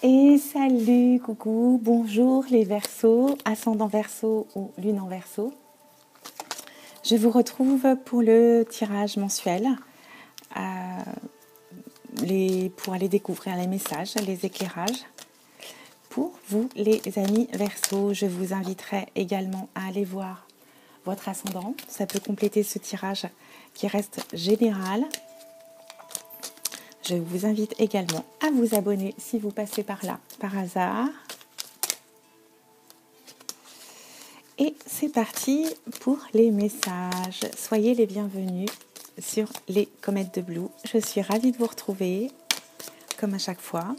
Et salut, coucou, bonjour les Verseaux, ascendant Verseau ou lune en Verseau. Je vous retrouve pour le tirage mensuel, pour aller découvrir les messages, les éclairages. Pour vous les amis Verseaux, je vous inviterai également à aller voir votre ascendant. Ça peut compléter ce tirage qui reste général. Je vous invite également à vous abonner si vous passez par là par hasard. Et c'est parti pour les messages. Soyez les bienvenus sur les Comètes de Blue. Je suis ravie de vous retrouver, comme à chaque fois.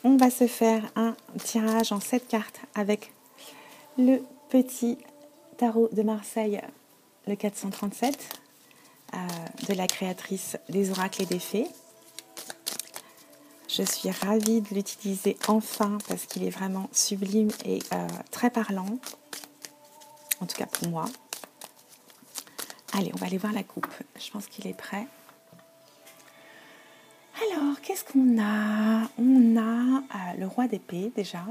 On va se faire un tirage en 7 cartes avec le petit tarot de Marseille, le 437, de la créatrice des oracles et des fées. Je suis ravie de l'utiliser enfin parce qu'il est vraiment sublime et très parlant, en tout cas pour moi. Allez, on va aller voir la coupe. Je pense qu'il est prêt. Alors, qu'est-ce qu'on a? On a le roi d'épée déjà.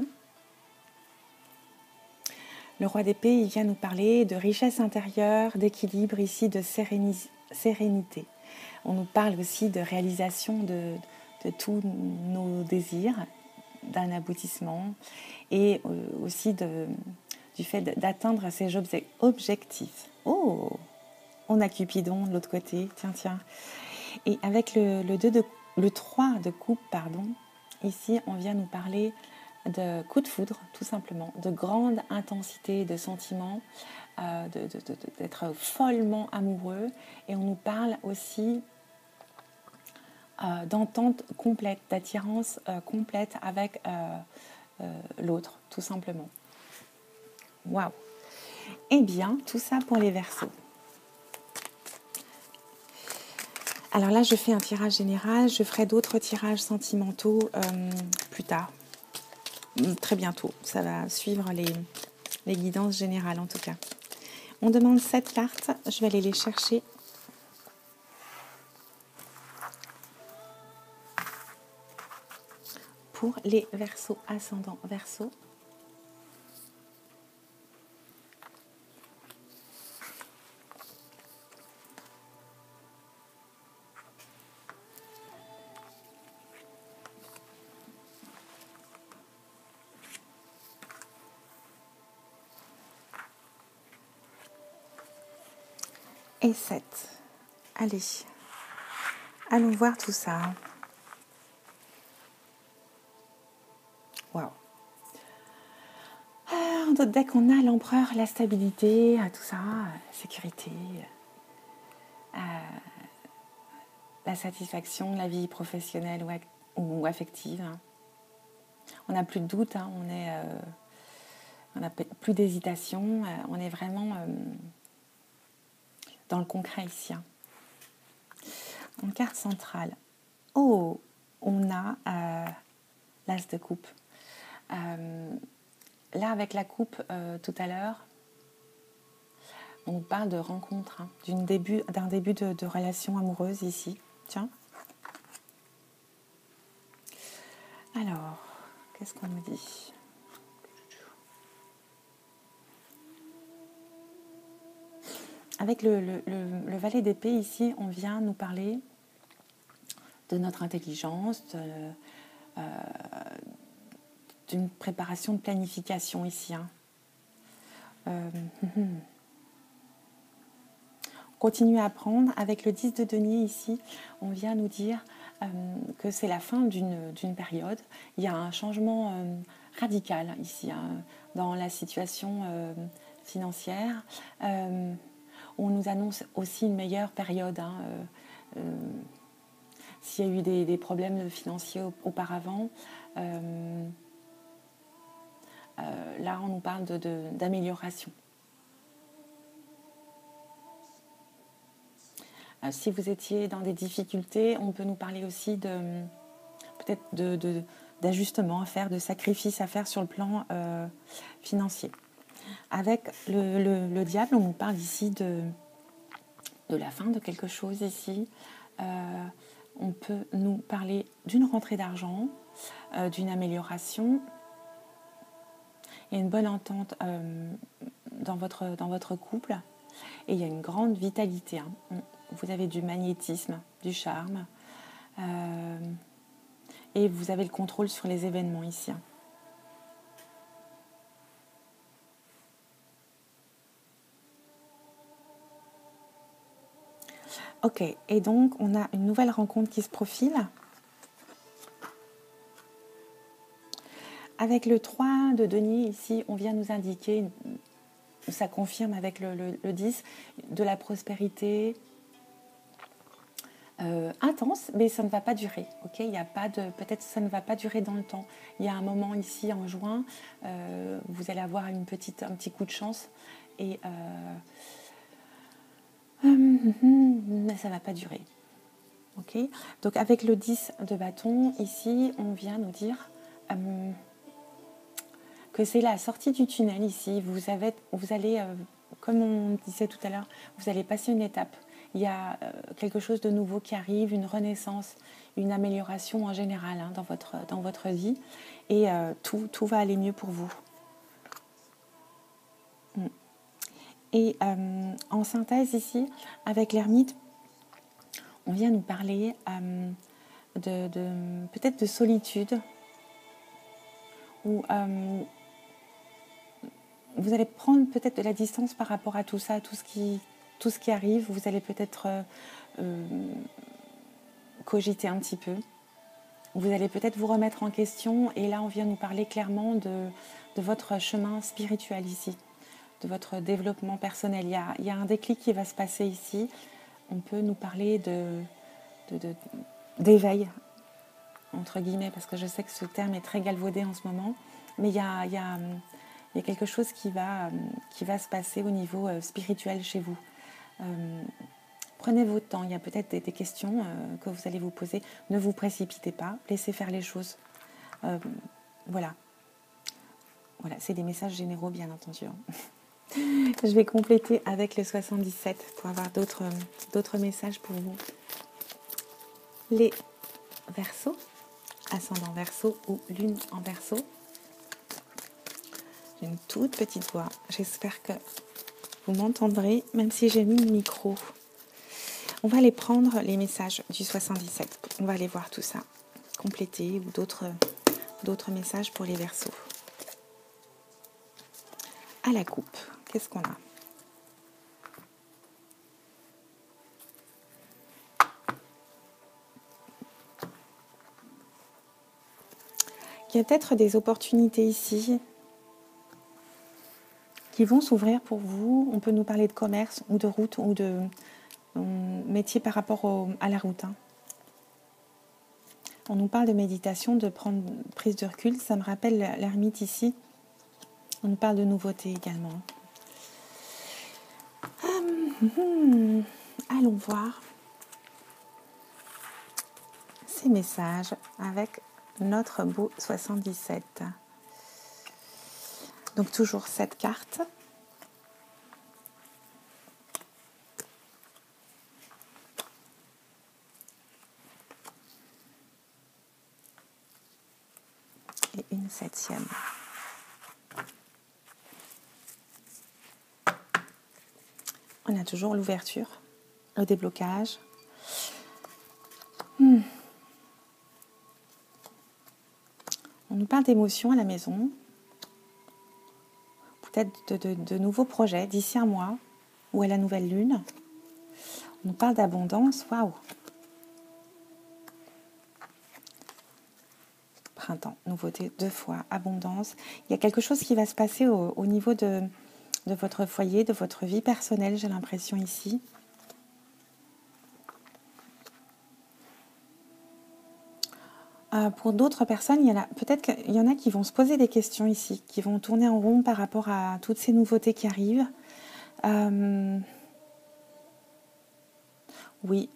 Le roi d'épée, il vient nous parler de richesse intérieure, d'équilibre ici, de sérénité. On nous parle aussi de réalisation de tous nos désirs, d'un aboutissement et aussi du fait d'atteindre ces objectifs. Oh, on a Cupidon de l'autre côté, tiens. Et avec le 3 de coupe, ici on vient nous parler de coup de foudre, tout simplement, de grande intensité de sentiments, d'être follement amoureux. Et on nous parle aussi d'entente complète, d'attirance complète avec l'autre, tout simplement. Waouh! Eh bien, tout ça pour les Verseaux. Alors là, je fais un tirage général. Je ferai d'autres tirages sentimentaux plus tard. Très bientôt. Ça va suivre les guidances générales, en tout cas. On demande 7 cartes. Je vais aller les chercher. Pour les Verseaux, ascendant Verseau. Et 7. Allez, allons voir tout ça. Waouh. En d'autres decks, on a l'empereur, la stabilité, tout ça, la sécurité, la satisfaction, la vie professionnelle ou affective. On n'a plus de doute, on n'a plus d'hésitation, on est vraiment dans le concret ici. En carte centrale, on a l'as de coupe. Là, avec la coupe tout à l'heure, on nous parle de rencontre, d'un début de relation amoureuse ici. Tiens. Alors, qu'est-ce qu'on nous dit ? Avec le valet d'épée ici, on vient nous parler de notre intelligence, d'une préparation de planification ici. Continue à apprendre. Avec le 10 de denier ici, on vient nous dire que c'est la fin d'une période. Il y a un changement radical ici dans la situation financière. On nous annonce aussi une meilleure période. S'il y a eu des problèmes financiers auparavant, là on nous parle d'amélioration. Si vous étiez dans des difficultés, on peut nous parler aussi peut-être d'ajustements à faire, de sacrifices à faire sur le plan financier. Avec le diable, on nous parle ici de la fin de quelque chose ici. on peut nous parler d'une rentrée d'argent, d'une amélioration. Il y a une bonne entente dans votre couple et il y a une grande vitalité. Hein. Vous avez du magnétisme, du charme et vous avez le contrôle sur les événements ici. Hein. Ok, et donc on a une nouvelle rencontre qui se profile. Avec le 3 de denier ici, on vient nous indiquer, ça confirme avec le 10, de la prospérité intense, mais ça ne va pas durer. Ok, il y a pas de, peut-être ça ne va pas durer dans le temps. Il y a un moment ici en juin, vous allez avoir un petit coup de chance et mais ça ne va pas durer. Ok, donc avec le 10 de bâton, ici, on vient nous dire que c'est la sortie du tunnel ici. Vous allez, comme on disait tout à l'heure, vous allez passer une étape. Il y a quelque chose de nouveau qui arrive, une renaissance, une amélioration en général hein, dans votre vie. Et tout va aller mieux pour vous. Et en synthèse ici, avec l'ermite, on vient nous parler peut-être de solitude, ou vous allez prendre peut-être de la distance par rapport à tout ça, tout ce qui arrive. Vous allez peut-être cogiter un petit peu. Vous allez peut-être vous remettre en question. Et là, on vient nous parler clairement de votre chemin spirituel ici, de votre développement personnel. Il y a un déclic qui va se passer ici. On peut nous parler d'éveil, entre guillemets, parce que je sais que ce terme est très galvaudé en ce moment. Mais il y a quelque chose qui va se passer au niveau spirituel chez vous. Prenez votre temps, il y a peut-être des questions que vous allez vous poser. Ne vous précipitez pas, laissez faire les choses. Voilà, c'est des messages généraux bien entendu. Je vais compléter avec le 77 pour avoir d'autres messages pour vous. Les Verseaux, ascendant Verseau ou lune en Verseau. J'ai une toute petite voix. J'espère que vous m'entendrez, même si j'ai mis le micro. On va aller prendre les messages du 77. On va aller voir tout ça, compléter ou d'autres messages pour les Verseaux. À la coupe, qu'est-ce qu'on a ? Il y a peut-être des opportunités ici qui vont s'ouvrir pour vous. On peut nous parler de commerce ou de route ou de métier par rapport à la route. Hein. On nous parle de méditation, de prendre prise de recul. Ça me rappelle l'ermite ici. On nous parle de nouveautés également. Allons voir ces messages avec notre beau 77. Donc toujours cette carte. Et une 7e. On a toujours l'ouverture, le déblocage. On nous parle d'émotions à la maison. Peut-être de nouveaux projets d'ici un mois ou à la nouvelle lune. On nous parle d'abondance. Waouh! Printemps, nouveauté 2 fois, abondance. Il y a quelque chose qui va se passer au niveau de votre foyer, de votre vie personnelle, j'ai l'impression ici. Pour d'autres personnes, peut-être qu'il y en a qui vont se poser des questions ici, qui vont tourner en rond par rapport à toutes ces nouveautés qui arrivent. Oui,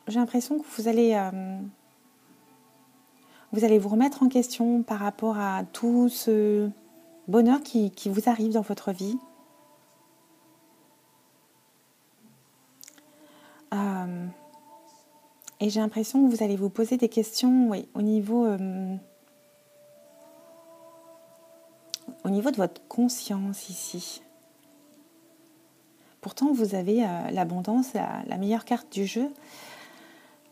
j'ai l'impression que vous allez vous remettre en question par rapport à tout ce bonheur qui vous arrive dans votre vie. Et j'ai l'impression que vous allez vous poser des questions, oui, au niveau de votre conscience ici. Pourtant, vous avez l'abondance, la meilleure carte du jeu.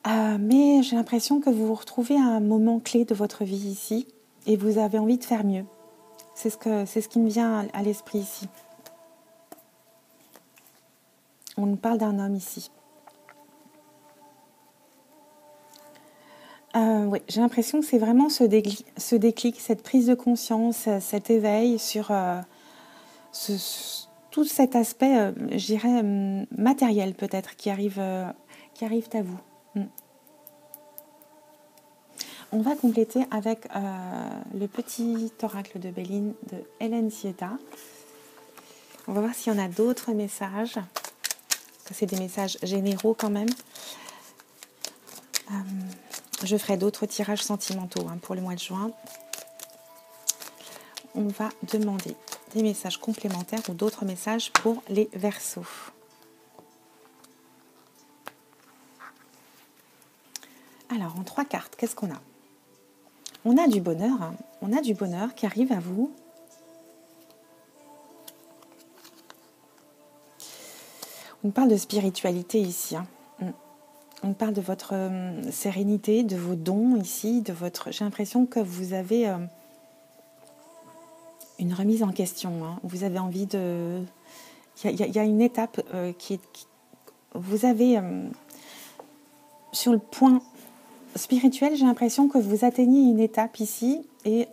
Mais j'ai l'impression que vous vous retrouvez à un moment clé de votre vie ici et vous avez envie de faire mieux. C'est ce qui me vient à l'esprit ici. On nous parle d'un homme ici. Oui, j'ai l'impression que c'est vraiment ce déclic, cette prise de conscience, cet éveil sur tout cet aspect, je dirais, matériel peut-être, qui arrive à vous. On va compléter avec le petit oracle de Béline de Hélène Sieta. On va voir s'il y en a d'autres messages. C'est des messages généraux quand même. Je ferai d'autres tirages sentimentaux pour le mois de juin. On va demander des messages complémentaires ou d'autres messages pour les Verseaux. Alors, en 3 cartes, qu'est-ce qu'on a? On a du bonheur. On a du bonheur qui arrive à vous. On parle de spiritualité ici. On parle de votre sérénité, de vos dons ici, de votre. J'ai l'impression que vous avez une remise en question. Vous avez envie de. Il y a une étape vous avez sur le point spirituel. J'ai l'impression que vous atteignez une étape ici et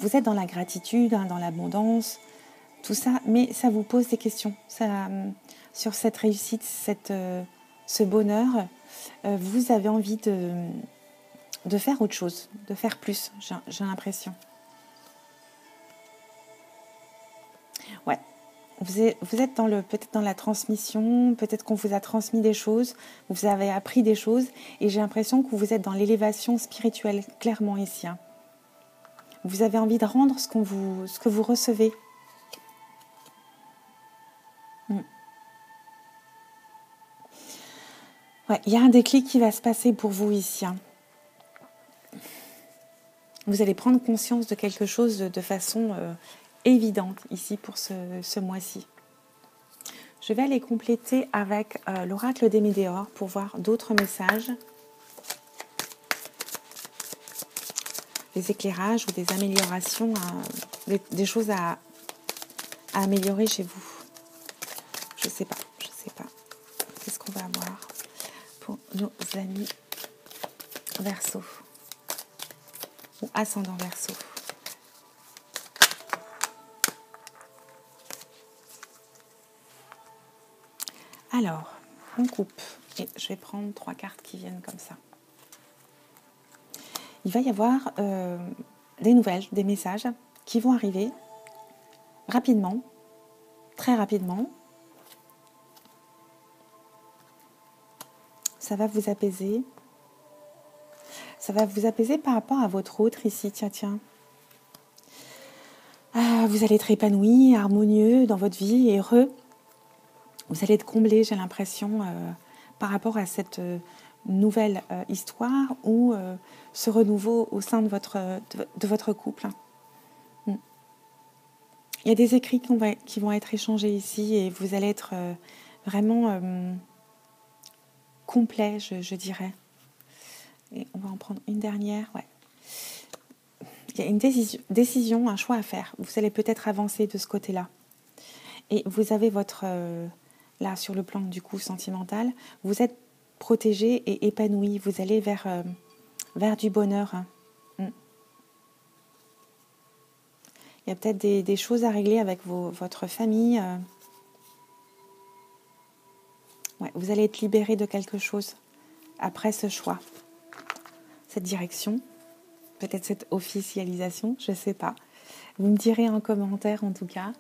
vous êtes dans la gratitude, dans l'abondance, tout ça, mais ça vous pose des questions. Sur cette réussite, ce bonheur, vous avez envie de faire autre chose, de faire plus, j'ai l'impression. Ouais, vous êtes peut-être dans la transmission, peut-être qu'on vous a transmis des choses, vous avez appris des choses, et j'ai l'impression que vous êtes dans l'élévation spirituelle, clairement ici. Vous avez envie de rendre ce que vous recevez. Ouais, il y a un déclic qui va se passer pour vous ici. Vous allez prendre conscience de quelque chose de façon évidente ici pour ce mois-ci. Je vais aller compléter avec l'oracle des météores pour voir d'autres messages, des éclairages ou des améliorations, des choses à améliorer chez vous. Je sais pas. Qu'est-ce qu'on va avoir pour nos amis Verseaux ou ascendant Verseaux? Alors, on coupe et je vais prendre 3 cartes qui viennent comme ça. Il va y avoir des nouvelles, des messages qui vont arriver rapidement, très rapidement. Ça va vous apaiser. Ça va vous apaiser par rapport à votre autre ici, tiens. Vous allez être épanoui, harmonieux dans votre vie, heureux. Vous allez être comblé, j'ai l'impression, par rapport à cette nouvelle histoire ou ce renouveau au sein de votre couple. Il y a des écrits qui vont être échangés ici et vous allez être vraiment complet, je dirais. Et on va en prendre une dernière. Ouais. Il y a une décision, un choix à faire. Vous allez peut-être avancer de ce côté-là. Et vous avez votre... là, sur le plan du coup sentimental, vous êtes protégé et épanoui. Vous allez vers du bonheur. Il y a peut-être des choses à régler avec votre famille. Ouais, vous allez être libéré de quelque chose après ce choix. Cette direction, peut-être cette officialisation, je ne sais pas. Vous me direz en commentaire en tout cas.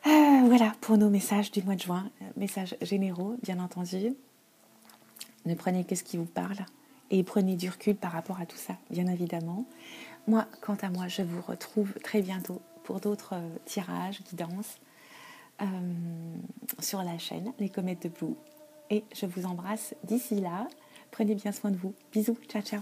Voilà pour nos messages du mois de juin, messages généraux bien entendu. Ne prenez que ce qui vous parle et prenez du recul par rapport à tout ça, bien évidemment. Moi, quant à moi, je vous retrouve très bientôt pour d'autres tirages, guidances sur la chaîne Les Comètes de Blue. Et je vous embrasse d'ici là. Prenez bien soin de vous. Bisous, ciao ciao.